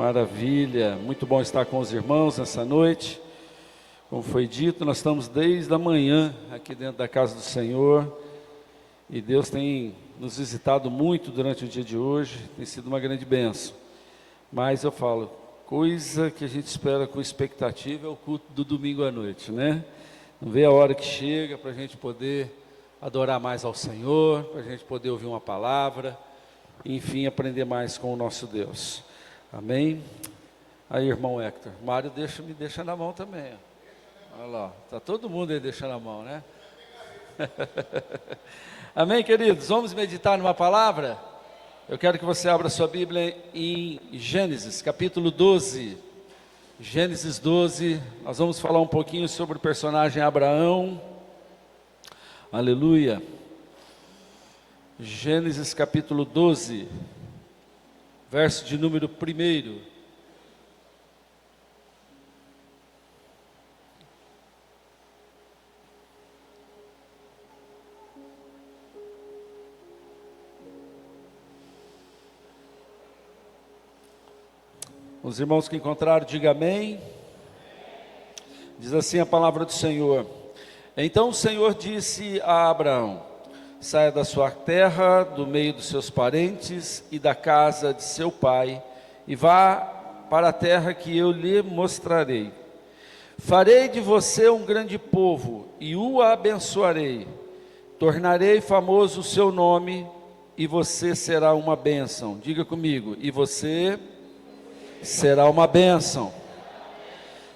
Maravilha, muito bom estar com os irmãos nessa noite. Como foi dito, nós estamos desde a manhã aqui dentro da casa do Senhor e Deus tem nos visitado muito durante o dia de hoje, tem sido uma grande bênção. Mas eu falo, coisa que a gente espera com expectativa é o culto do domingo à noite, né? Não vê a hora que chega para a gente poder adorar mais ao Senhor, para a gente poder ouvir uma palavra, e, enfim, aprender mais com o nosso Deus. Amém? Aí, irmão Hector, Mário me deixa na mão também. Olha lá, está todo mundo aí deixando a mão, né? Amém, queridos? Vamos meditar numa palavra? Eu quero que você abra sua Bíblia em Gênesis, capítulo 12. Gênesis 12, nós vamos falar um pouquinho sobre o personagem Abraão. Aleluia. Gênesis capítulo 12, verso de número 1. Os irmãos que encontraram, diga amém. Diz assim a palavra do Senhor: Então o Senhor disse a Abraão: saia da sua terra, do meio dos seus parentes e da casa de seu pai, e vá para a terra que eu lhe mostrarei. Farei de você um grande povo e o abençoarei. Tornarei famoso o seu nome e você será uma bênção. Diga comigo: e você será uma bênção.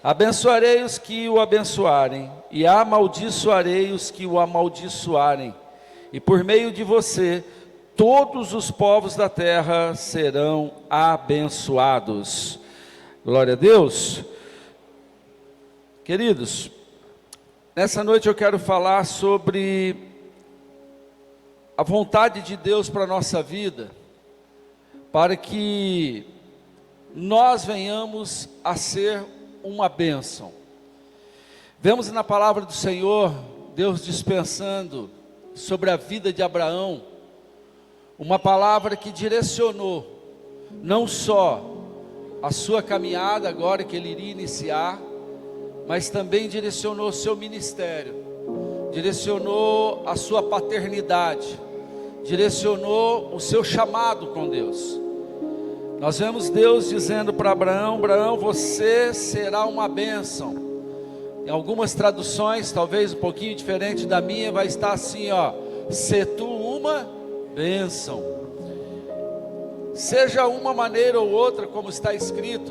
Abençoarei os que o abençoarem e amaldiçoarei os que o amaldiçoarem. E por meio de você, todos os povos da terra serão abençoados. Glória a Deus. Queridos, nessa noite eu quero falar sobre a vontade de Deus para a nossa vida, para que nós venhamos a ser uma bênção. Vemos na palavra do Senhor, Deus dispensando sobre a vida de Abraão, uma palavra que direcionou, não só a sua caminhada agora que ele iria iniciar, mas também direcionou o seu ministério, direcionou a sua paternidade, direcionou o seu chamado com Deus. Nós vemos Deus dizendo para Abraão: Abraão, você será uma bênção. Em algumas traduções, talvez um pouquinho diferente da minha, vai estar assim, ó: se tu uma bênção. Seja uma maneira ou outra, como está escrito,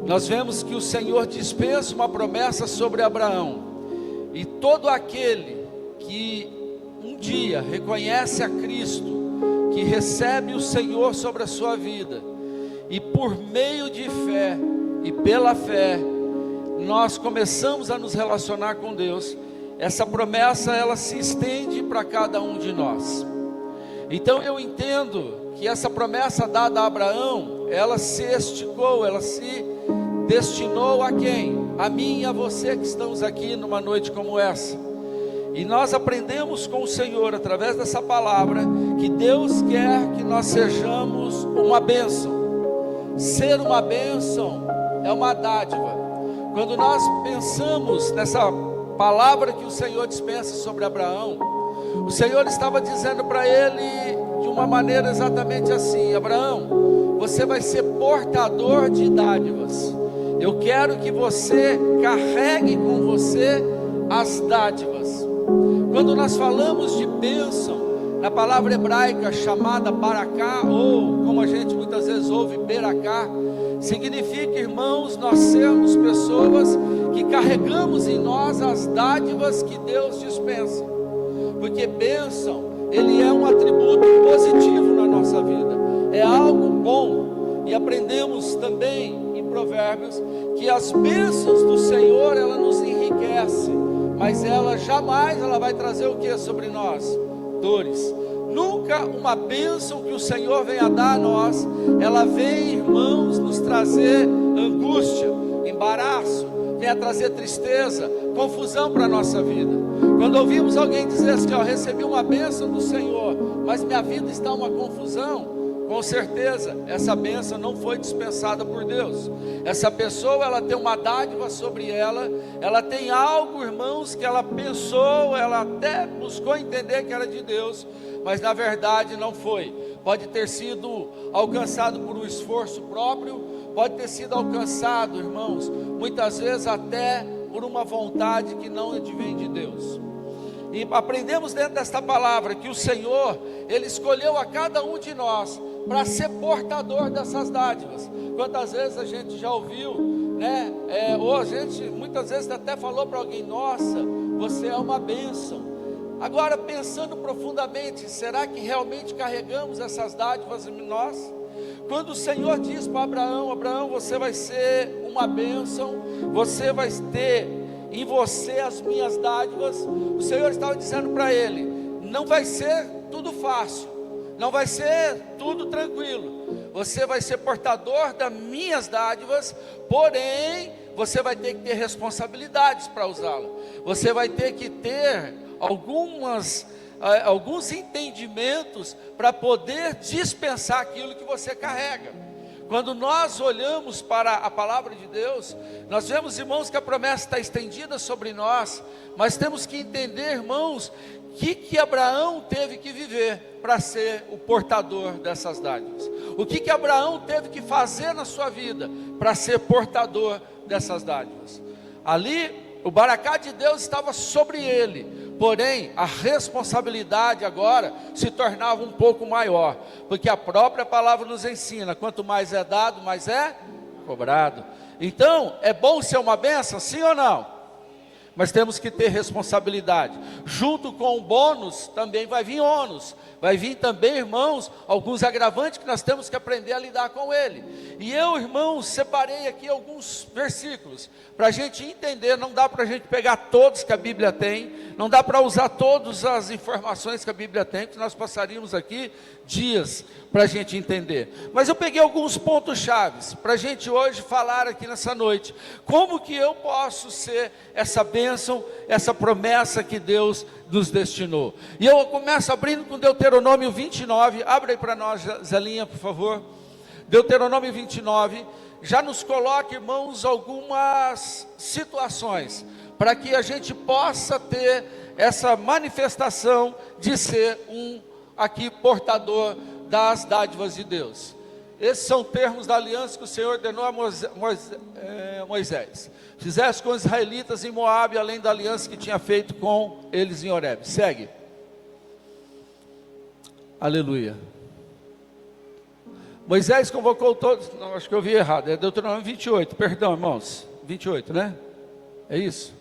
nós vemos que o Senhor dispensa uma promessa sobre Abraão. E todo aquele que um dia reconhece a Cristo, que recebe o Senhor sobre a sua vida, e por meio de fé e pela fé, nós começamos a nos relacionar com Deus, essa promessa ela se estende para cada um de nós. Então eu entendo que essa promessa dada a Abraão, ela se esticou, ela se destinou a quem? A mim e a você que estamos aqui numa noite como essa. E nós aprendemos com o Senhor, através dessa palavra, que Deus quer que nós sejamos uma bênção. Ser uma bênção é uma dádiva. Quando nós pensamos nessa palavra que o Senhor dispensa sobre Abraão, o Senhor estava dizendo para ele de uma maneira exatamente assim: Abraão, você vai ser portador de dádivas. Eu quero que você carregue com você as dádivas. Quando nós falamos de bênção, na palavra hebraica chamada baraká, ou como a gente muitas vezes ouve, beracá, significa, irmãos, nós sermos pessoas que carregamos em nós as dádivas que Deus dispensa. Porque bênção, ele é um atributo positivo na nossa vida, é algo bom. E aprendemos também em Provérbios que as bênçãos do Senhor, ela nos enriquece, mas ela jamais vai trazer o que sobre nós? Dores. Nunca uma bênção que o Senhor venha dar a nós, ela vem, irmãos, nos trazer angústia, embaraço, venha trazer tristeza, confusão para a nossa vida. Quando ouvimos alguém dizer assim: ó, recebi uma bênção do Senhor, mas minha vida está uma confusão, com certeza, essa bênção não foi dispensada por Deus. Essa pessoa, ela tem uma dádiva sobre ela tem algo, irmãos, que ela pensou, ela até buscou entender que era de Deus, mas na verdade não foi. Pode ter sido alcançado por um esforço próprio, pode ter sido alcançado, irmãos, muitas vezes até por uma vontade que não advém de Deus. E aprendemos dentro desta palavra que o Senhor, Ele escolheu a cada um de nós para ser portador dessas dádivas. Quantas vezes a gente já ouviu, né? Ou a gente muitas vezes até falou para alguém: nossa, você é uma bênção. Agora, pensando profundamente, será que realmente carregamos essas dádivas em nós? Quando o Senhor diz para Abraão: Abraão, você vai ser uma bênção, você vai ter em você as minhas dádivas, o Senhor estava dizendo para ele: não vai ser tudo fácil, não vai ser tudo tranquilo, você vai ser portador das minhas dádivas, porém, você vai ter que ter responsabilidades para usá-la, você vai ter que ter alguns entendimentos para poder dispensar aquilo que você carrega. Quando nós olhamos para a palavra de Deus, nós vemos, irmãos, que a promessa está estendida sobre nós, mas temos que entender, irmãos, que Abraão teve que viver para ser o portador dessas dádivas. O que Abraão teve que fazer na sua vida para ser portador dessas dádivas. Ali, o Baraká de Deus estava sobre ele. Porém, a responsabilidade agora se tornava um pouco maior, porque a própria palavra nos ensina: quanto mais é dado, mais é cobrado. Então, é bom ser uma bênção, sim ou não? Mas temos que ter responsabilidade. Junto com o bônus, também vai vir ônus. Vai vir também, irmãos, alguns agravantes que nós temos que aprender a lidar com ele. E eu, irmãos, separei aqui alguns versículos para a gente entender. Não dá para a gente pegar todos que a Bíblia tem, não dá para usar todas as informações que a Bíblia tem, porque nós passaríamos aqui dias para a gente entender. Mas eu peguei alguns pontos chaves para a gente hoje falar aqui nessa noite. Como que eu posso ser essa bênção, essa promessa que Deus nos destinou? E eu começo abrindo com Deuteronômio 29, abre aí para nós, Zelinha, por favor. Deuteronômio 29, já nos coloca, irmãos, algumas situações, para que a gente possa ter essa manifestação de ser aqui portador das dádivas de Deus. Esses são termos da aliança que o Senhor ordenou a Moisés. Fizesse com os israelitas em Moabe, além da aliança que tinha feito com eles em Horebe. Segue. Aleluia. Moisés convocou todos, não, acho que eu vi errado, é Deuteronômio 28, perdão, irmãos, 28, né? É isso?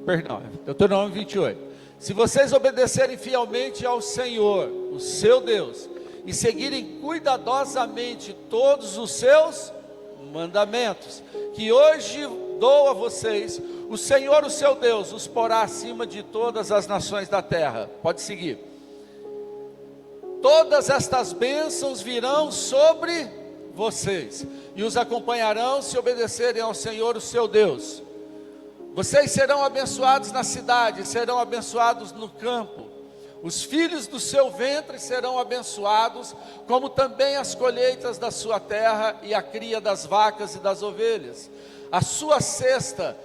Perdão, Deuteronômio 28. Se vocês obedecerem fielmente ao Senhor, o seu Deus, e seguirem cuidadosamente todos os seus mandamentos, que hoje dou a vocês, o Senhor, o seu Deus, os porá acima de todas as nações da terra. Pode seguir. Todas estas bênçãos virão sobre vocês, e os acompanharão se obedecerem ao Senhor, o seu Deus. Vocês serão abençoados na cidade, serão abençoados no campo. Os filhos do seu ventre serão abençoados, como também as colheitas da sua terra e a cria das vacas e das ovelhas. A sua cesta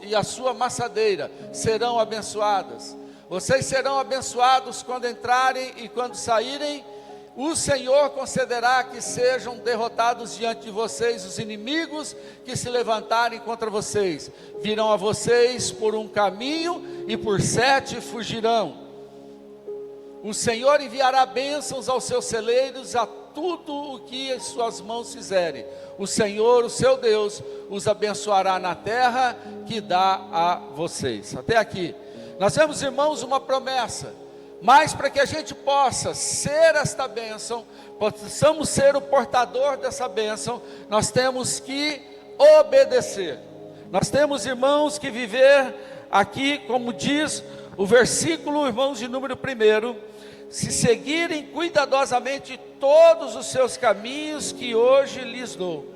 e a sua maçadeira serão abençoadas. Vocês serão abençoados quando entrarem e quando saírem. O Senhor concederá que sejam derrotados diante de vocês os inimigos que se levantarem contra vocês. Virão a vocês por um caminho e por 7 fugirão. O Senhor enviará bênçãos aos seus celeiros, a tudo o que as suas mãos fizerem. O Senhor, o seu Deus, os abençoará na terra que dá a vocês. Até aqui. Nós temos, irmãos, uma promessa. Mas para que a gente possa ser esta bênção, possamos ser o portador dessa bênção, nós temos que obedecer. Nós temos, irmãos, que viver aqui, como diz o versículo, irmãos, de número 1, se seguirem cuidadosamente todos os seus caminhos que hoje lhes dou.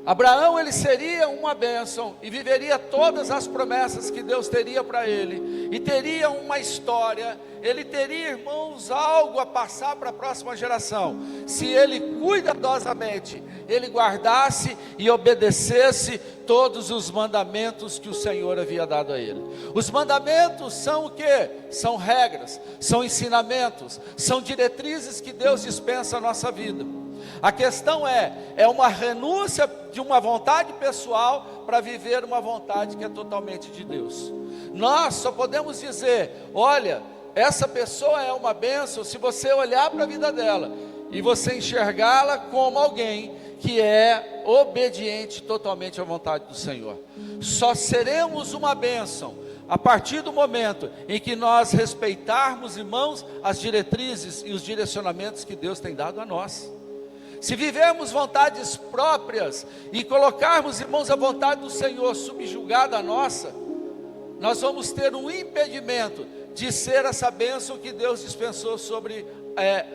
Abraão, ele seria uma bênção e viveria todas as promessas que Deus teria para ele, e teria uma história, ele teria, irmãos, algo a passar para a próxima geração, se ele cuidadosamente, ele guardasse e obedecesse todos os mandamentos que o Senhor havia dado a ele. Os mandamentos são o quê? São regras, são ensinamentos, são diretrizes que Deus dispensa à nossa vida. A questão é uma renúncia de uma vontade pessoal para viver uma vontade que é totalmente de Deus. Nós só podemos dizer, olha, essa pessoa é uma bênção se você olhar para a vida dela e você enxergá-la como alguém que é obediente totalmente à vontade do Senhor. Só seremos uma bênção a partir do momento em que nós respeitarmos, irmãos, as diretrizes e os direcionamentos que Deus tem dado a nós. Se vivermos vontades próprias e colocarmos, irmãos, a vontade do Senhor subjugada à nossa, nós vamos ter um impedimento de ser essa bênção que Deus dispensou sobre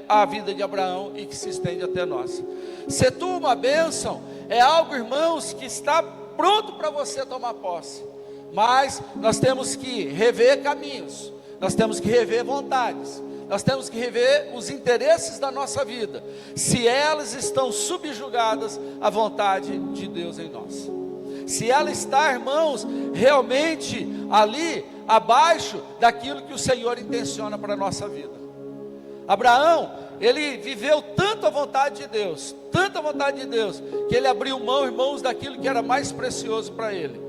a vida de Abraão e que se estende até nós. Ser tu uma bênção é algo, irmãos, que está pronto para você tomar posse, mas nós temos que rever caminhos, nós temos que rever vontades, nós temos que rever os interesses da nossa vida, se elas estão subjugadas à vontade de Deus em nós. Se ela está, irmãos, realmente ali, abaixo daquilo que o Senhor intenciona para a nossa vida. Abraão, ele viveu tanto a vontade de Deus, tanta vontade de Deus, que ele abriu mão, irmãos, daquilo que era mais precioso para ele.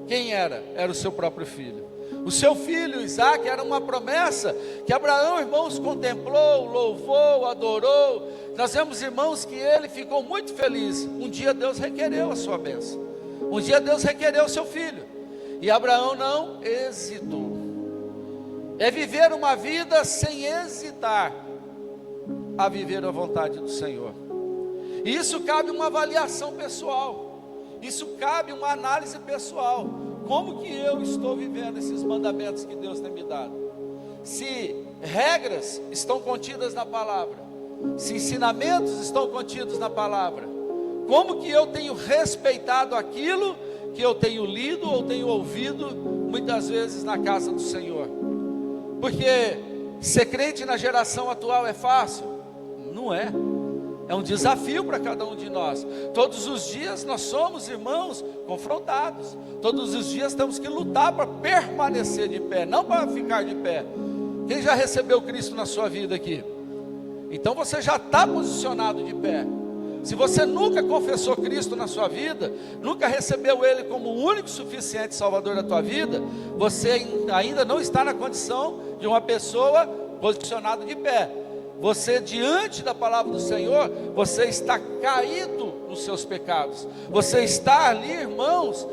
Quem era? Era o seu próprio filho. O seu filho Isaque era uma promessa que Abraão, irmãos, contemplou, louvou, adorou. Nós vemos, irmãos, que ele ficou muito feliz. Um dia Deus requereu a sua bênção, um dia Deus requereu o seu filho, e Abraão não hesitou. É viver uma vida sem hesitar a viver a vontade do Senhor. E isso cabe uma avaliação pessoal, isso cabe uma análise pessoal. Como que eu estou vivendo esses mandamentos que Deus tem me dado? Se regras estão contidas na palavra, se ensinamentos estão contidos na palavra, como que eu tenho respeitado aquilo que eu tenho lido ou tenho ouvido muitas vezes na casa do Senhor? Porque ser crente na geração atual é fácil? Não é. É um desafio para cada um de nós. Todos os dias nós somos, irmãos, confrontados. Todos os dias temos que lutar para permanecer de pé, não para ficar de pé. Quem já recebeu Cristo na sua vida aqui? Então você já está posicionado de pé. Se você nunca confessou Cristo na sua vida, nunca recebeu Ele como o único e suficiente Salvador da tua vida, você ainda não está na condição de uma pessoa posicionada de pé. Você, diante da palavra do Senhor, você está caído nos seus pecados. Você está ali, irmãos,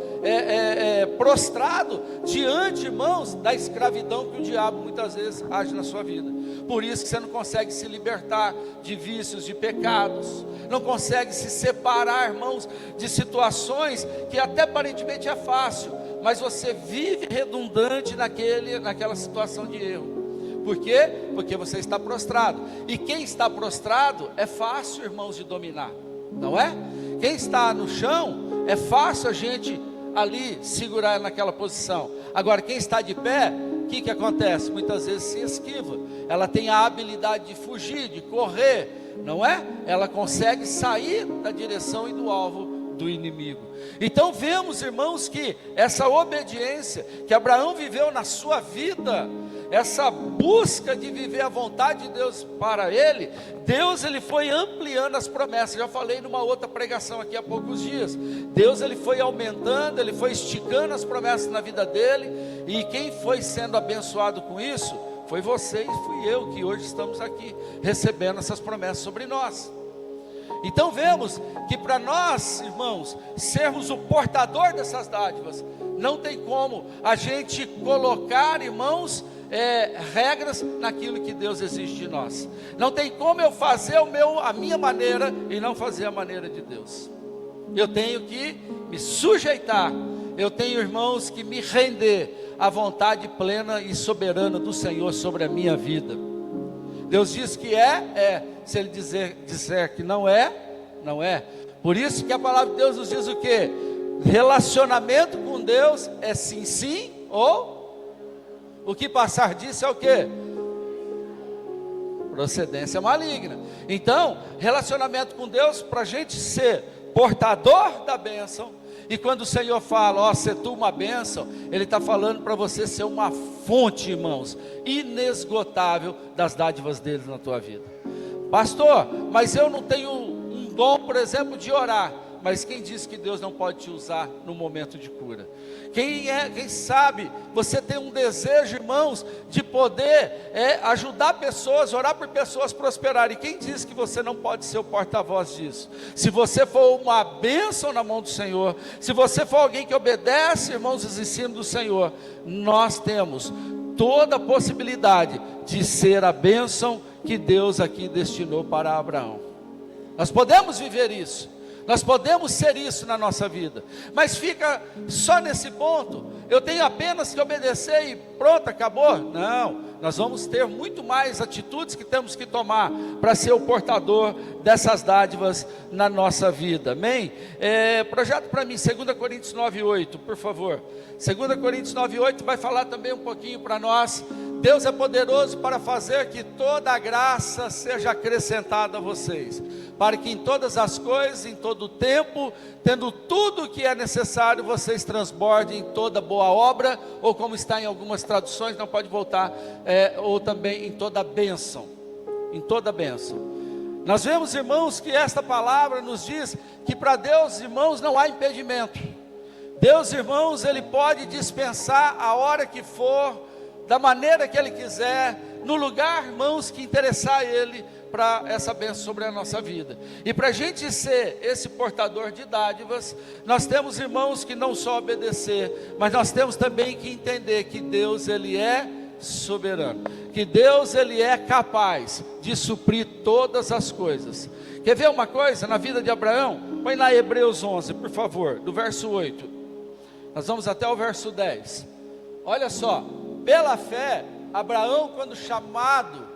prostrado diante, irmãos, da escravidão que o diabo muitas vezes age na sua vida. Por isso que você não consegue se libertar de vícios, de pecados, não consegue se separar, irmãos, de situações que até aparentemente é fácil, mas você vive redundante naquela situação de erro. Por quê? Porque você está prostrado. E quem está prostrado é fácil, irmãos, de dominar, não é? Quem está no chão, é fácil a gente ali segurar naquela posição. Agora, quem está de pé, o que acontece? Muitas vezes se esquiva. Ela tem a habilidade de fugir, de correr, não é? Ela consegue sair da direção e do alvo do inimigo. Então vemos, irmãos, que essa obediência que Abraão viveu na sua vida, essa busca de viver a vontade de Deus para ele, Deus ele foi ampliando as promessas. Já falei numa outra pregação aqui há poucos dias. Deus ele foi aumentando, ele foi esticando as promessas na vida dele, e quem foi sendo abençoado com isso foi você e fui eu, que hoje estamos aqui recebendo essas promessas sobre nós. Então vemos que para nós, irmãos, sermos o portador dessas dádivas, não tem como a gente colocar, irmãos, regras naquilo que Deus exige de nós. Não tem como eu fazer a minha maneira e não fazer a maneira de Deus. Eu tenho que me sujeitar, eu tenho, irmãos, que me render à vontade plena e soberana do Senhor sobre a minha vida. Deus diz que se Ele disser que não é, não é. Por isso que a palavra de Deus nos diz o quê? Relacionamento com Deus é sim, sim, ou o que passar disso é o quê? Procedência maligna. Então, relacionamento com Deus, para a gente ser portador da bênção, e quando o Senhor fala, ó, ser tu uma bênção, Ele está falando para você ser uma fonte, irmãos, inesgotável das dádivas dele na tua vida. Pastor, mas eu não tenho um dom, por exemplo, de orar. Mas quem disse que Deus não pode te usar no momento de cura? Quem sabe você tem um desejo, irmãos, de poder ajudar pessoas, orar por pessoas prosperarem. Quem disse que você não pode ser o porta-voz disso? Se você for uma bênção na mão do Senhor, se você for alguém que obedece, irmãos, os ensinos do Senhor, nós temos toda a possibilidade de ser a bênção que Deus aqui destinou para Abraão. Nós podemos viver isso. Nós podemos ser isso na nossa vida, mas fica só nesse ponto, eu tenho apenas que obedecer e pronto, acabou? Não, nós vamos ter muito mais atitudes que temos que tomar, para ser o portador dessas dádivas na nossa vida, amém? Projeto para mim, 2 Coríntios 9:8, por favor. 2 Coríntios 9:8 vai falar também um pouquinho para nós. Deus é poderoso para fazer que toda a graça seja acrescentada a vocês, para que em todas as coisas, em todo o tempo, tendo tudo o que é necessário, vocês transbordem em toda boa obra, ou como está em algumas traduções, não pode voltar, ou também em toda bênção, em toda bênção. Nós vemos, irmãos, que esta palavra nos diz que para Deus, irmãos, não há impedimento. Deus, irmãos, Ele pode dispensar a hora que for, da maneira que Ele quiser, no lugar, irmãos, que interessar a Ele, para essa bênção sobre a nossa vida. E para a gente ser esse portador de dádivas, nós temos, irmãos, que não só obedecer, mas nós temos também que entender que Deus, Ele é soberano, que Deus, Ele é capaz de suprir todas as coisas. Quer ver uma coisa na vida de Abraão? Põe lá Hebreus 11, por favor, do verso 8, nós vamos até o verso 10, olha só, pela fé, Abraão, quando chamado,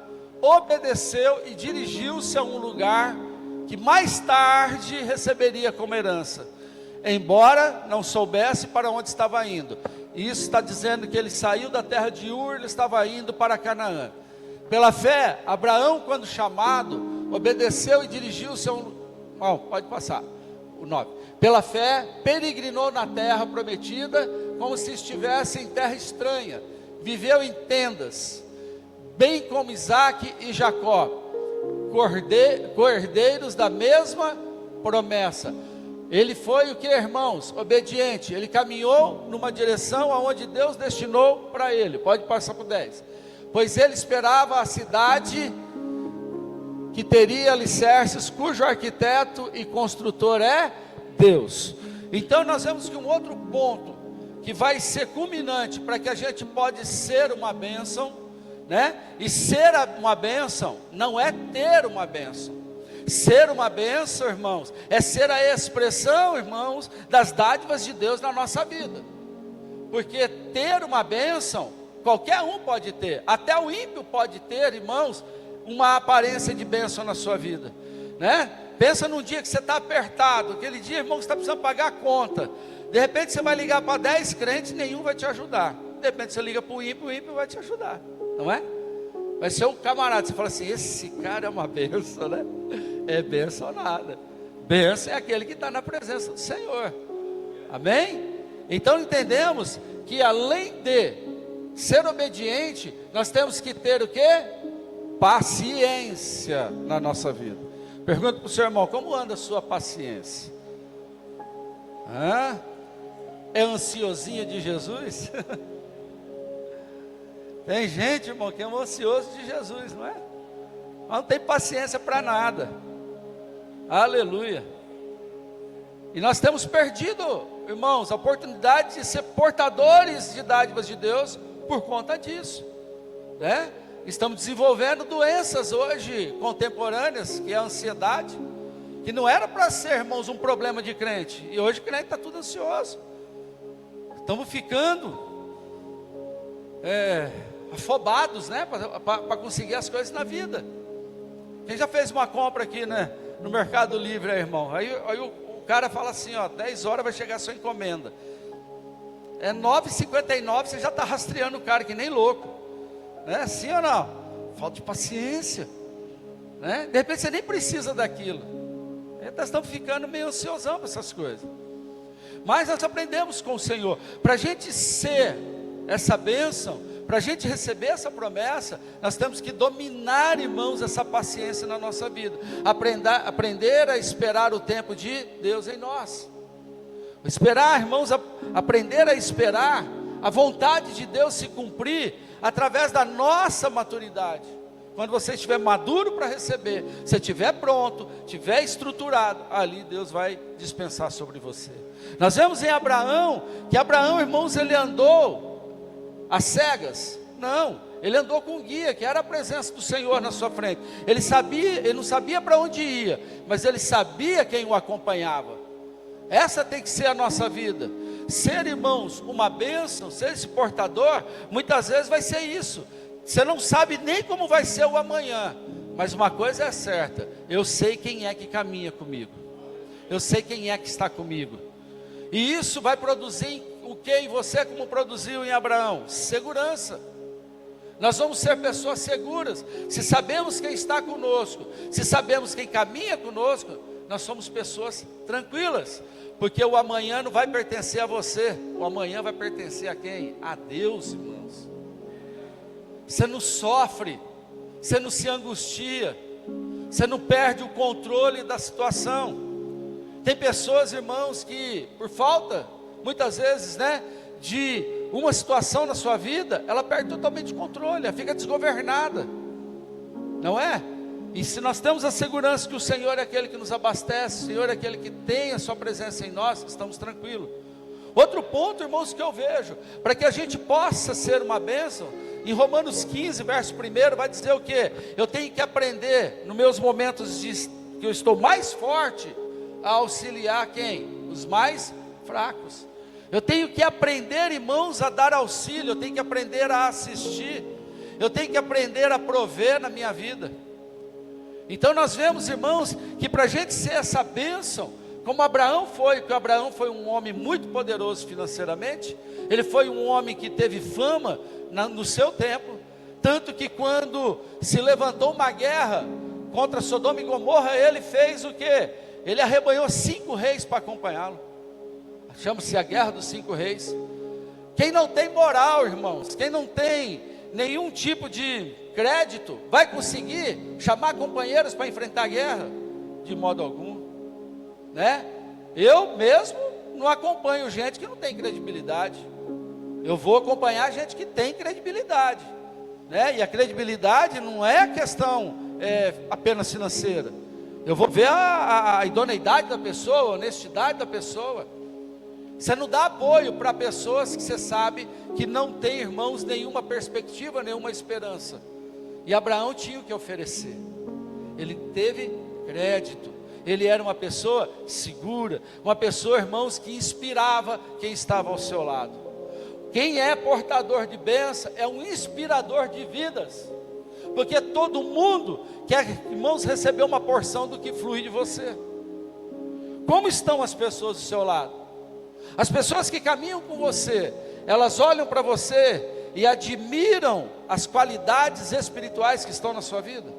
obedeceu e dirigiu-se a um lugar que mais tarde receberia como herança, embora não soubesse para onde estava indo. Isso está dizendo que ele saiu da terra de Ur, ele estava indo para Canaã. Pela fé, Abraão, quando chamado, obedeceu e dirigiu-se a um... pode passar, o 9. Pela fé, peregrinou na terra prometida, como se estivesse em terra estranha, viveu em tendas, bem como Isaque e Jacó, cordeiros da mesma promessa. Ele foi o que, irmãos? Obediente. Ele caminhou numa direção aonde Deus destinou para ele. Pode passar para o 10. Pois ele esperava a cidade que teria alicerces, cujo arquiteto e construtor é Deus. Então nós vemos que um outro ponto que vai ser culminante para que a gente pode ser uma bênção, né? E ser uma bênção não é ter uma bênção. Ser uma bênção, irmãos, é ser a expressão, irmãos, das dádivas de Deus na nossa vida. Porque ter uma bênção, qualquer um pode ter, até o ímpio pode ter, irmãos, uma aparência de bênção na sua vida, né? Pensa num dia que você está apertado, aquele dia, irmão, que você está precisando pagar a conta. De repente você vai ligar para 10 crentes, nenhum vai te ajudar. De repente você liga para o ímpio vai te ajudar, não é? Vai ser um camarada, você fala assim, esse cara é uma bênção, né? É bênção ou nada. Bênção é aquele que está na presença do Senhor. Amém? Então entendemos que além de ser obediente, nós temos que ter o quê? Paciência na nossa vida. Pergunta para o seu irmão, como anda a sua paciência? É ansiosinha de Jesus? Tem gente, irmão, que é um ansioso de Jesus, não é? Mas não tem paciência para nada. Aleluia. E nós temos perdido, irmãos, a oportunidade de ser portadores de dádivas de Deus por conta disso, né? Estamos desenvolvendo doenças hoje contemporâneas, que é a ansiedade, que não era para ser, irmãos, um problema de crente, e hoje o crente está tudo ansioso. Estamos ficando afobados, né, para conseguir as coisas na vida. Quem já fez uma compra aqui, né, no Mercado Livre, irmão. Aí o cara fala assim, 10 horas vai chegar a sua encomenda. É 9h59, você já está rastreando o cara que nem louco, né? Sim ou não? Falta de paciência, né? De repente você nem precisa daquilo. Nós estamos ficando meio ansiosão com essas coisas. Mas nós aprendemos com o Senhor, para a gente ser essa bênção, para a gente receber essa promessa, nós temos que dominar, irmãos, essa paciência na nossa vida. Aprender a esperar o tempo de Deus em nós. Esperar, irmãos, aprender a esperar a vontade de Deus se cumprir através da nossa maturidade. Quando você estiver maduro para receber, se estiver pronto, estiver estruturado, ali Deus vai dispensar sobre você. Nós vemos em Abraão, que Abraão, irmãos, ele andou às cegas. Não, ele andou com guia, que era a presença do Senhor na sua frente. Ele não sabia para onde ia, mas ele sabia quem o acompanhava. Essa tem que ser a nossa vida. Ser, irmãos, uma bênção, ser esse portador, muitas vezes vai ser isso. Você não sabe nem como vai ser o amanhã, mas uma coisa é certa: eu sei quem é que caminha comigo, eu sei quem é que está comigo. E isso vai produzir o que em você, como produziu em Abraão? Segurança. Nós vamos ser pessoas seguras, se sabemos quem está conosco, se sabemos quem caminha conosco, nós somos pessoas tranquilas, porque o amanhã não vai pertencer a você, o amanhã vai pertencer a quem? A Deus, irmãos. Você não sofre, você não se angustia, você não perde o controle da situação. Tem pessoas, irmãos, que por falta, muitas vezes, né, de uma situação na sua vida, ela perde totalmente o controle, ela fica desgovernada, não é? E se nós temos a segurança que o Senhor é aquele que nos abastece, o Senhor é aquele que tem a sua presença em nós, estamos tranquilos. Outro ponto, irmãos, que eu vejo, para que a gente possa ser uma bênção, em Romanos 15, verso 1, vai dizer o quê? Eu tenho que aprender, nos meus momentos que eu estou mais forte, a auxiliar quem? Os mais fracos. Eu tenho que aprender, irmãos, a dar auxílio, eu tenho que aprender a assistir, eu tenho que aprender a prover na minha vida. Então nós vemos, irmãos, que para a gente ser essa bênção, como Abraão foi, que Abraão foi um homem muito poderoso financeiramente, ele foi um homem que teve fama no seu tempo, tanto que quando se levantou uma guerra contra Sodoma e Gomorra, ele fez o quê? Ele arrebanhou 5 reis para acompanhá-lo. Chama-se a Guerra dos 5 Reis. Quem não tem moral, irmãos, quem não tem nenhum tipo de crédito, vai conseguir chamar companheiros para enfrentar a guerra? De modo algum, né? Eu mesmo não acompanho gente que não tem credibilidade. Eu vou acompanhar gente que tem credibilidade, né? E a credibilidade não é questão apenas financeira. Eu vou ver a idoneidade da pessoa, a honestidade da pessoa. Você não dá apoio para pessoas que você sabe que não tem, irmãos, nenhuma perspectiva, nenhuma esperança. E Abraão tinha o que oferecer. Ele teve crédito. Ele era uma pessoa segura, uma pessoa, irmãos, que inspirava quem estava ao seu lado. Quem é portador de bênção é um inspirador de vidas. Porque todo mundo quer, irmãos, receber uma porção do que flui de você. Como estão as pessoas do seu lado? As pessoas que caminham com você, elas olham para você e admiram as qualidades espirituais que estão na sua vida?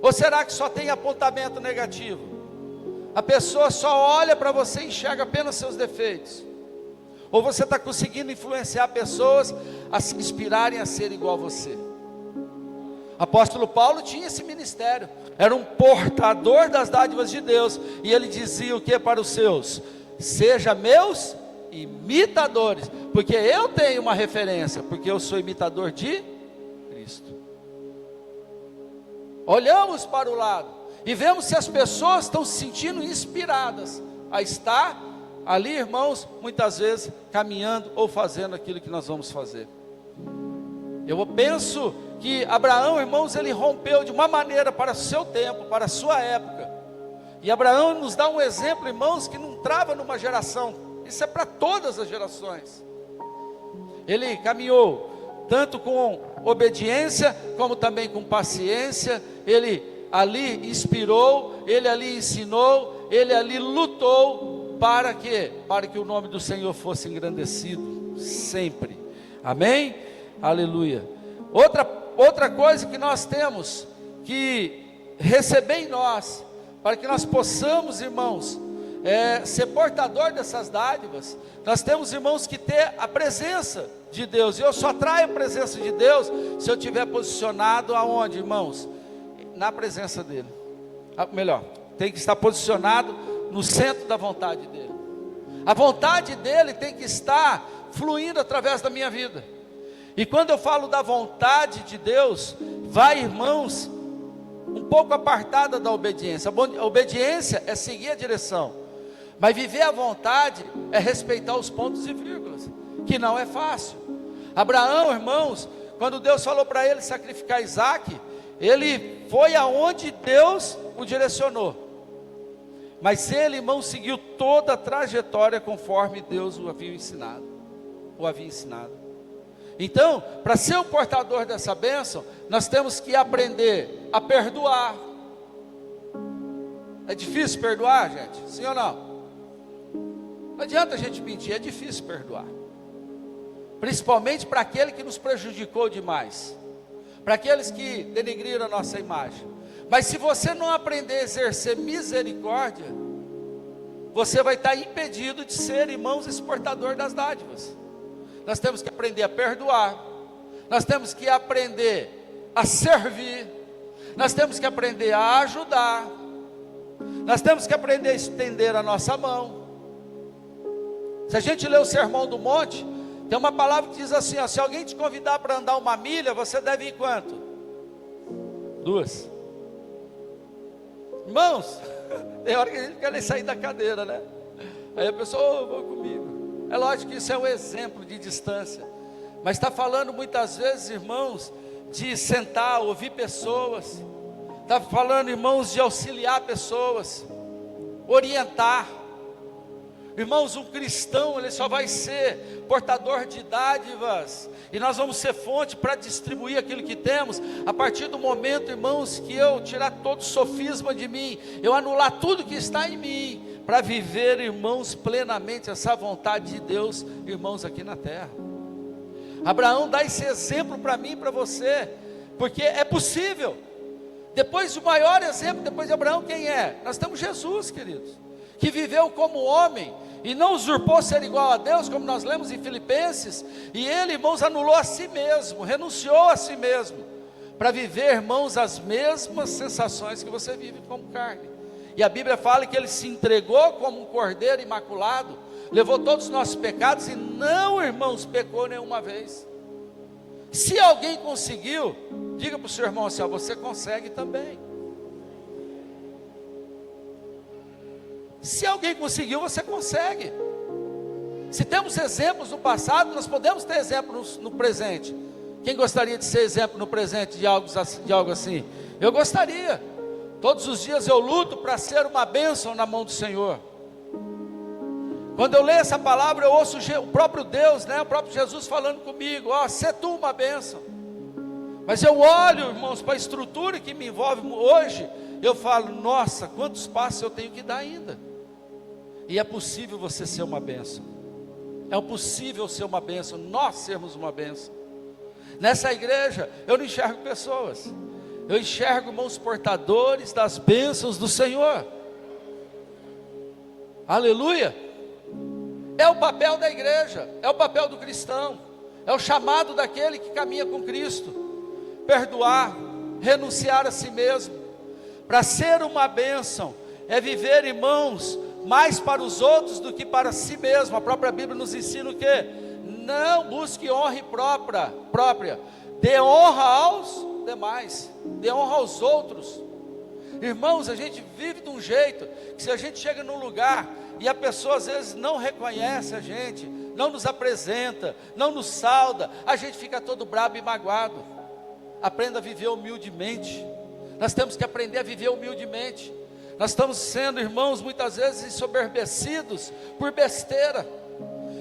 Ou será que só tem apontamento negativo? A pessoa só olha para você e enxerga apenas seus defeitos? Ou você está conseguindo influenciar pessoas a se inspirarem a ser igual a você? Apóstolo Paulo tinha esse ministério, era um portador das dádivas de Deus, e ele dizia o que para os seus? Seja meus imitadores, porque eu tenho uma referência, porque eu sou imitador de Cristo. Olhamos para o lado e vemos se as pessoas estão se sentindo inspiradas a estar ali, irmãos, muitas vezes caminhando ou fazendo aquilo que nós vamos fazer. Eu penso que Abraão, irmãos, ele rompeu de uma maneira para o seu tempo, para a sua época. E Abraão nos dá um exemplo, irmãos, que não trava numa geração. Isso é para todas as gerações. Ele caminhou tanto com obediência, como também com paciência. Ele ali inspirou, ele ali ensinou, ele ali lutou, para quê? Para que o nome do Senhor fosse engrandecido, sempre, amém? Aleluia. Outra coisa que nós temos que receber em nós, para que nós possamos, irmãos, ser portador dessas dádivas, nós temos, irmãos, que ter a presença de Deus, e eu só traio a presença de Deus, se eu estiver posicionado aonde, irmãos? Na presença dEle, melhor, tem que estar posicionado no centro da vontade dEle, a vontade dEle tem que estar fluindo através da minha vida, e quando eu falo da vontade de Deus, vai, irmãos, um pouco apartada da obediência. A obediência é seguir a direção, mas viver a vontade é respeitar os pontos e vírgulas, que não é fácil. Abraão, irmãos, quando Deus falou para ele sacrificar Isaque, ele foi aonde Deus o direcionou, mas ele, irmão, seguiu toda a trajetória conforme Deus o havia ensinado. Então, para ser o portador dessa bênção, nós temos que aprender a perdoar. É difícil perdoar, gente? Sim ou não? Não adianta a gente mentir, é difícil perdoar. Principalmente para aquele que nos prejudicou demais, para aqueles que denegriram a nossa imagem. Mas se você não aprender a exercer misericórdia, você vai estar impedido de ser, irmãos, esse portador das dádivas. Nós temos que aprender a perdoar, nós temos que aprender a servir, nós temos que aprender a ajudar, nós temos que aprender a estender a nossa mão. Se a gente lê o Sermão do Monte, tem uma palavra que diz assim, ó, se alguém te convidar para andar 1 milha, você deve ir quanto? 2. Irmãos, tem hora que a gente não quer nem sair da cadeira, né? Aí a pessoa, vou comigo. É lógico que isso é um exemplo de distância, mas está falando muitas vezes, irmãos, de sentar, ouvir pessoas, está falando, irmãos, de auxiliar pessoas, orientar. Irmãos, um cristão, ele só vai ser portador de dádivas, e nós vamos ser fonte para distribuir aquilo que temos, a partir do momento, irmãos, que eu tirar todo o sofisma de mim, eu anular tudo que está em mim, para viver, irmãos, plenamente essa vontade de Deus, irmãos, aqui na terra. Abraão dá esse exemplo para mim e para você, porque é possível. Depois, o maior exemplo, depois de Abraão, quem é? Nós temos Jesus, queridos, que viveu como homem, e não usurpou ser igual a Deus, como nós lemos em Filipenses, e ele, irmãos, anulou a si mesmo, renunciou a si mesmo, para viver, irmãos, as mesmas sensações que você vive como carne. E a Bíblia fala que ele se entregou como um cordeiro imaculado, levou todos os nossos pecados, e não, irmãos, pecou nenhuma vez. Se alguém conseguiu, diga para o seu irmão assim, ó, você consegue também. Se alguém conseguiu, você consegue. Se temos exemplos no passado, nós podemos ter exemplos no presente. Quem gostaria de ser exemplo no presente de algo assim? Eu gostaria. Todos os dias eu luto para ser uma bênção na mão do Senhor. Quando eu leio essa palavra, eu ouço o próprio Deus, né? O próprio Jesus falando comigo, ó, sê tu uma bênção. Mas eu olho, irmãos, para a estrutura que me envolve hoje, eu falo, nossa, quantos passos eu tenho que dar ainda? E é possível você ser uma bênção. É possível ser uma bênção, nós sermos uma bênção. Nessa igreja, eu não enxergo pessoas, eu enxergo, irmãos, portadores das bênçãos do Senhor. Aleluia. É o papel da igreja, é o papel do cristão, é o chamado daquele que caminha com Cristo. Perdoar, renunciar a si mesmo. Para ser uma bênção, é viver, irmãos, mais para os outros do que para si mesmo. A própria Bíblia nos ensina o quê? Não busque honra própria, dê honra aos demais, dê honra aos outros. Irmãos, a gente vive de um jeito que se a gente chega num lugar e a pessoa às vezes não reconhece a gente, não nos apresenta, não nos sauda, a gente fica todo brabo e magoado. Aprenda a viver humildemente. Nós temos que aprender a viver humildemente. Nós estamos sendo, irmãos, muitas vezes ensoberbecidos por besteira.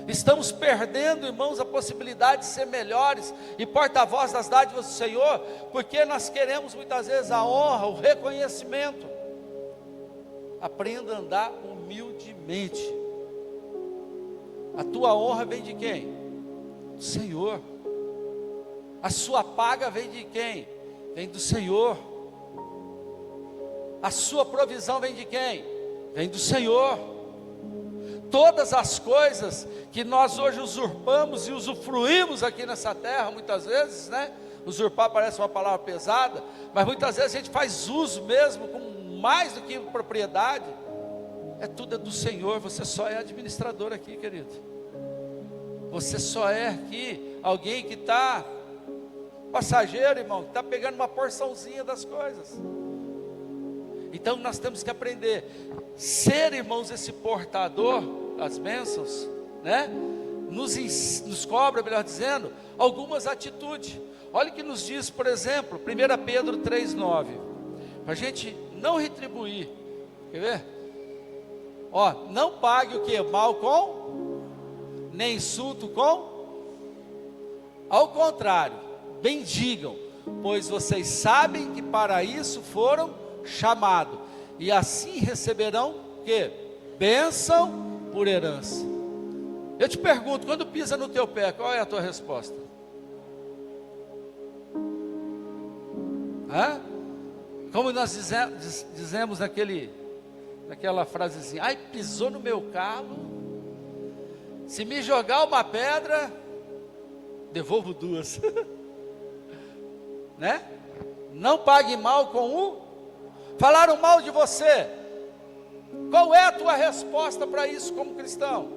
Estamos perdendo, irmãos, a possibilidade de ser melhores e porta-voz das dádivas do Senhor, porque nós queremos muitas vezes a honra, o reconhecimento. Aprenda a andar humildemente. A tua honra vem de quem? Do Senhor. A sua paga vem de quem? Vem do Senhor. A sua provisão vem de quem? Vem do Senhor. Todas as coisas que nós hoje usurpamos e usufruímos aqui nessa terra, muitas vezes, né? Usurpar parece uma palavra pesada, mas muitas vezes a gente faz uso mesmo, com mais do que propriedade. Tudo é do Senhor, você só é administrador aqui, querido. Você só é aqui alguém que está, passageiro, irmão, que está pegando uma porçãozinha das coisas. Então nós temos que aprender, ser, irmãos, esse portador das bênçãos, né? Nos cobra, melhor dizendo, algumas atitudes. Olha o que nos diz, por exemplo, 1 Pedro 3,9, para a gente não retribuir. Quer ver? Não pague o que? Mal com, nem insulto com. Ao contrário, bendigam, pois vocês sabem que para isso foram chamados, e assim receberão que? Bênção por herança. Eu te pergunto, quando pisa no teu pé, qual é a tua resposta? Como nós dizemos naquela frasezinha: ai, pisou no meu calo, se me jogar uma pedra, devolvo duas. Né? Não pague mal com o. Falaram mal de você, qual é a tua resposta para isso como cristão?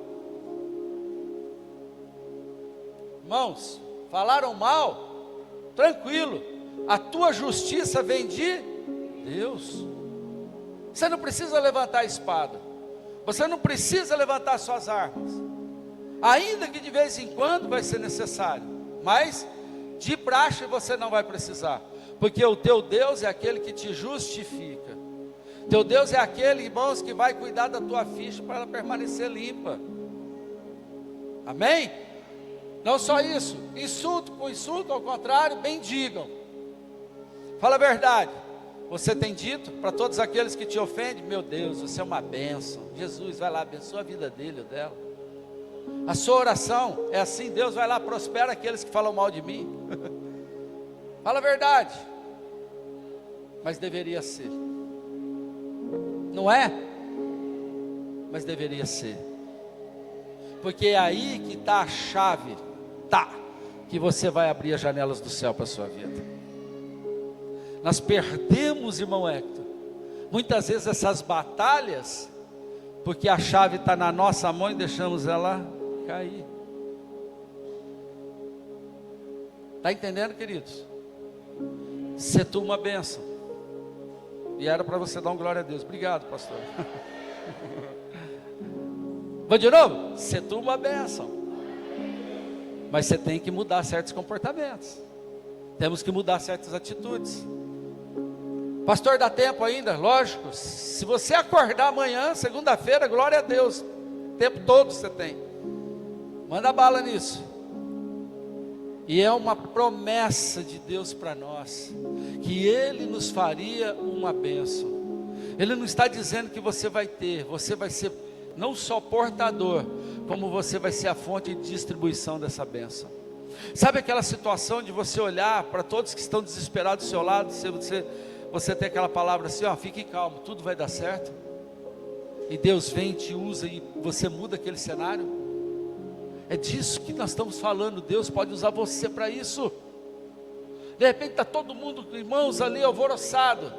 Irmãos, falaram mal, tranquilo, a tua justiça vem de Deus. Você não precisa levantar a espada, você não precisa levantar suas armas, ainda que de vez em quando vai ser necessário, mas de praxe você não vai precisar, porque o teu Deus é aquele que te justifica. Teu Deus é aquele, irmãos, que vai cuidar da tua ficha para ela permanecer limpa. Amém? Não só isso, insulto com insulto, ao contrário, bendigam. Fala a verdade. Você tem dito para todos aqueles que te ofendem: meu Deus, você é uma bênção. Jesus vai lá, abençoa a vida dele ou dela. A sua oração é assim: Deus vai lá, prospera aqueles que falam mal de mim. Fala a verdade. Mas deveria ser. Não é? Mas deveria ser. Porque é aí que está a chave, que você vai abrir as janelas do céu para a sua vida. Nós perdemos, irmão Hector, muitas vezes essas batalhas, porque a chave está na nossa mão e deixamos ela cair. Está entendendo, queridos? Ser tu uma bênção. E era para você dar um glória a Deus. Obrigado, pastor. Vou de novo? Ser tu uma bênção. Mas você tem que mudar certos comportamentos. Temos que mudar certas atitudes. Pastor, dá tempo ainda? Lógico. Se você acordar amanhã, segunda-feira, glória a Deus. O tempo todo você tem. Manda bala nisso. E é uma promessa de Deus para nós, que Ele nos faria uma bênção. Ele não está dizendo que você vai ter, você vai ser não só portador, como você vai ser a fonte de distribuição dessa bênção. Sabe aquela situação de você olhar para todos que estão desesperados do seu lado, você tem aquela palavra assim: fique calmo, tudo vai dar certo. E Deus vem, te usa e você muda aquele cenário. É disso que nós estamos falando. Deus pode usar você para isso. De repente está todo mundo, irmãos, ali alvoroçado,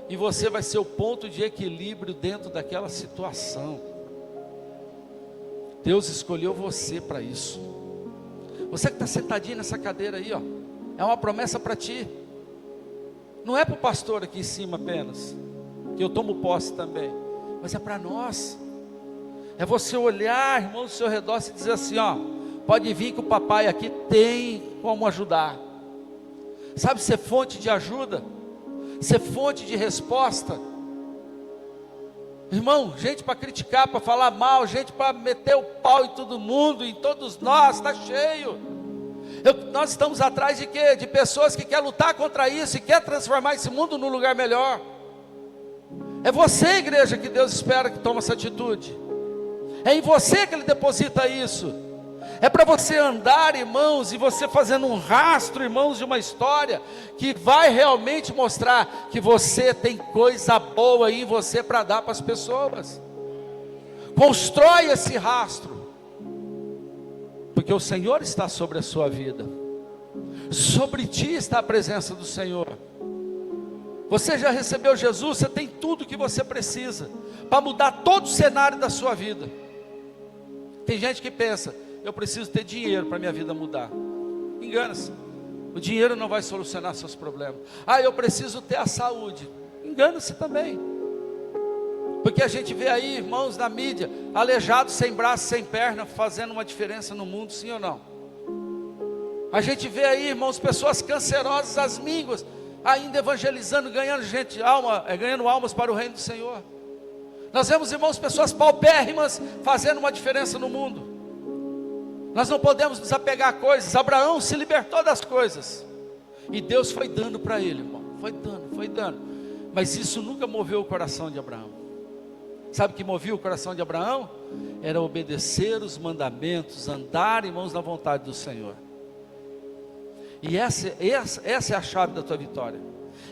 e você vai ser o ponto de equilíbrio dentro daquela situação. Deus escolheu você para isso. Você que está sentadinho nessa cadeira aí, é uma promessa para ti. Não é para o pastor aqui em cima apenas, que eu tomo posse também, mas é para nós. É você olhar, irmão, do seu redor e dizer assim: pode vir que o papai aqui tem como ajudar. Sabe, ser fonte de ajuda, ser fonte de resposta. Irmão, gente para criticar, para falar mal, gente para meter o pau em todo mundo, em todos nós, está cheio. Nós estamos atrás de quê? De pessoas que querem lutar contra isso e querem transformar esse mundo num lugar melhor. É você, igreja, que Deus espera que tome essa atitude. É em você que Ele deposita isso. É para você andar, irmãos, e você fazendo um rastro, irmãos, de uma história que vai realmente mostrar que você tem coisa boa em você para dar para as pessoas. Constrói esse rastro, porque o Senhor está sobre a sua vida. Sobre ti está a presença do Senhor. Você já recebeu Jesus, você tem tudo que você precisa para mudar todo o cenário da sua vida. Tem gente que pensa, eu preciso ter dinheiro para minha vida mudar. Engana-se. O dinheiro não vai solucionar seus problemas. Eu preciso ter a saúde. Engana-se também. Porque a gente vê aí, irmãos, na mídia, aleijados, sem braço, sem perna, fazendo uma diferença no mundo, sim ou não? A gente vê aí, irmãos, pessoas cancerosas, as mínguas, ainda evangelizando, ganhando almas para o reino do Senhor. Nós vemos, irmãos, pessoas paupérrimas fazendo uma diferença no mundo. Nós não podemos nos apegar a coisas. Abraão se libertou das coisas, e Deus foi dando para ele, irmão. Foi dando. Mas isso nunca moveu o coração de Abraão. Sabe o que movia o coração de Abraão? Era obedecer os mandamentos, andar, irmãos, na vontade do Senhor. E essa é a chave da tua vitória.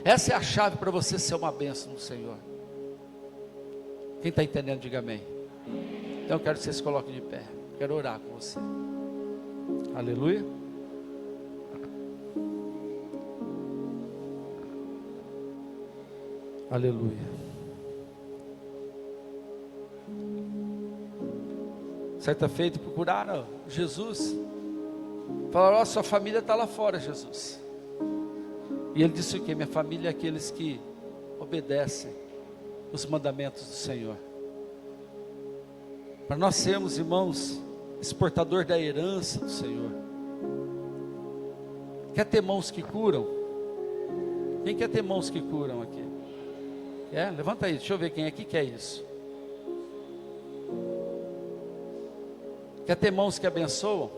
Essa é a chave para você ser uma bênção do Senhor. Quem está entendendo, diga amém. Então eu quero que você se coloque de pé. Quero orar com você. Aleluia. Aleluia. Certa feita procuraram Jesus. Falaram, sua família está lá fora, Jesus. E ele disse o quê? Minha família é aqueles que obedecem os mandamentos do Senhor. Para nós sermos, irmãos, exportador da herança do Senhor. Quer ter mãos que curam? Quem quer ter mãos que curam aqui? Levanta aí, deixa eu ver quem aqui quer isso. Quer ter mãos que abençoam?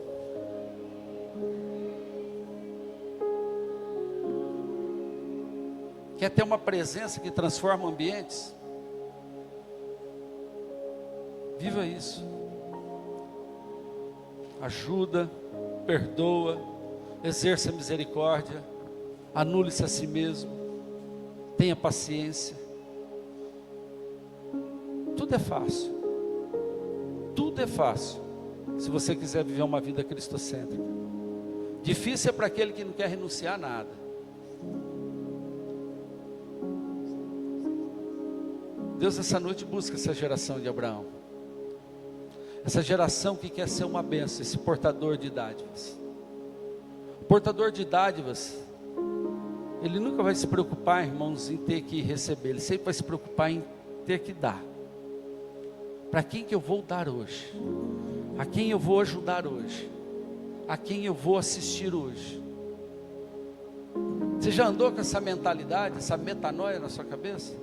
Quer ter uma presença que transforma ambientes? Viva isso. Ajuda, perdoa, exerça a misericórdia, anule-se a si mesmo, tenha paciência. Tudo é fácil. Tudo é fácil, se você quiser viver uma vida cristocêntrica. Difícil é para aquele que não quer renunciar a nada. Deus essa noite busca essa geração de Abraão. Essa geração que quer ser uma bênção, esse portador de dádivas. O portador de dádivas, ele nunca vai se preocupar, irmãos, em ter que receber. Ele sempre vai se preocupar em ter que dar. Para quem que eu vou dar hoje? A quem eu vou ajudar hoje? A quem eu vou assistir hoje? Você já andou com essa mentalidade, essa metanoia na sua cabeça?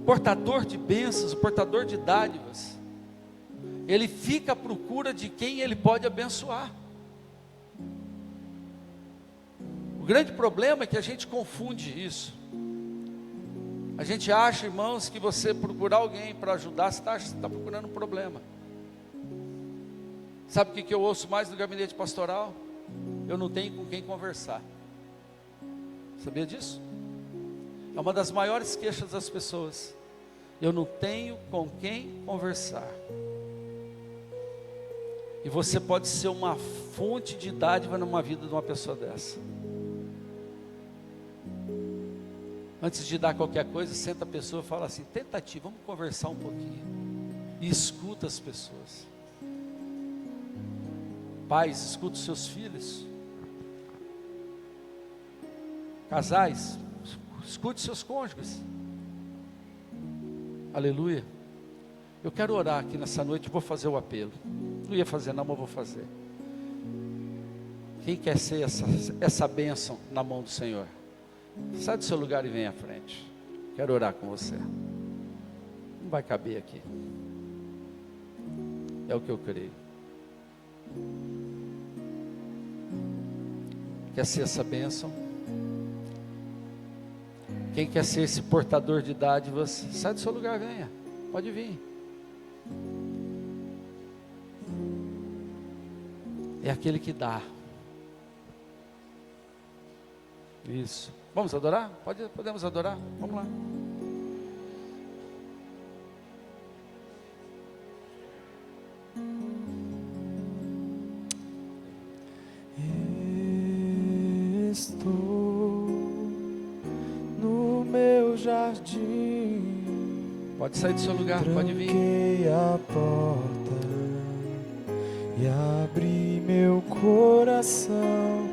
Portador de bênçãos, o portador de dádivas, ele fica à procura de quem ele pode abençoar. O grande problema é que a gente confunde isso. A gente acha, irmãos, que você procurar alguém para ajudar, você está procurando um problema. Sabe o que eu ouço mais no gabinete pastoral? Eu não tenho com quem conversar. Sabia disso? É uma das maiores queixas das pessoas. Eu não tenho com quem conversar. E você pode ser uma fonte de dádiva numa vida de uma pessoa dessa. Antes de dar qualquer coisa, senta a pessoa e fala assim, tentativa, vamos conversar um pouquinho. E escuta as pessoas. Pais, escuta os seus filhos. Casais, escute seus cônjuges. Aleluia. Eu quero orar aqui nessa noite, vou fazer o apelo. Não ia fazer não, mas vou fazer. Quem quer ser essa bênção na mão do Senhor? Sai do seu lugar e vem à frente. Quero orar com você. Não vai caber aqui. É o que eu creio. Quer ser essa bênção? Quem quer ser esse portador de dádivas, sai do seu lugar, venha. Pode vir. É aquele que dá. Isso. Vamos adorar? Podemos adorar? Vamos lá. Estou no meu jardim. Pode sair do seu lugar, pode vir. Tranquei a porta e abri meu coração.